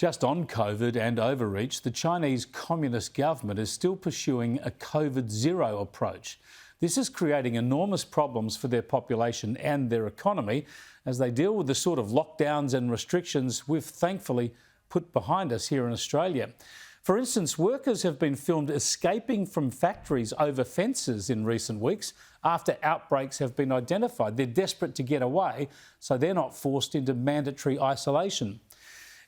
Just on COVID and overreach, the Chinese Communist government is still pursuing a COVID zero approach. This is creating enormous problems for their population and their economy as they deal with the sort of lockdowns and restrictions we've thankfully put behind us here in Australia. For instance, workers have been filmed escaping from factories over fences in recent weeks after outbreaks have been identified. They're desperate to get away, so they're not forced into mandatory isolation.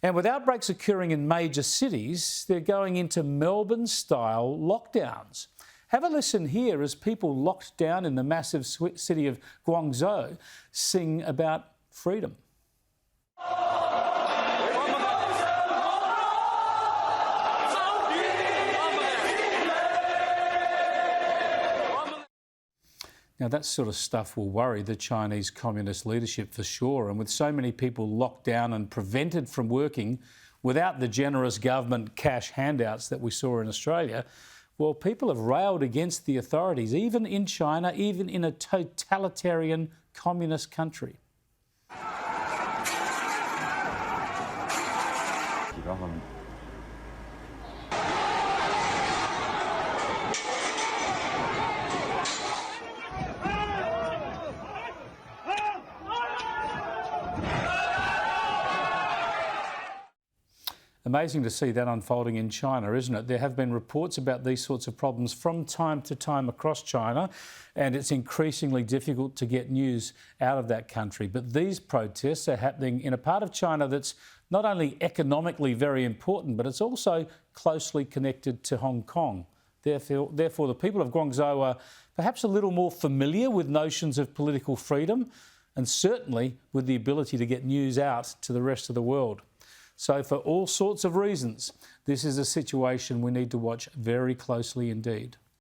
And with outbreaks occurring in major cities, they're going into Melbourne-style lockdowns. Have a listen here as people locked down in the massive city of Guangzhou sing about freedom. Now, that sort of stuff will worry the Chinese Communist leadership for sure. And with so many people locked down and prevented from working without the generous government cash handouts that we saw in Australia, well, people have railed against the authorities, even in China, even in a totalitarian communist country. Amazing to see that unfolding in China, isn't it? There have been reports about these sorts of problems from time to time across China, and it's increasingly difficult to get news out of that country. But these protests are happening in a part of China that's not only economically very important, but it's also closely connected to Hong Kong. Therefore, the people of Guangzhou are perhaps a little more familiar with notions of political freedom, and certainly with the ability to get news out to the rest of the world. So for all sorts of reasons, this is a situation we need to watch very closely indeed.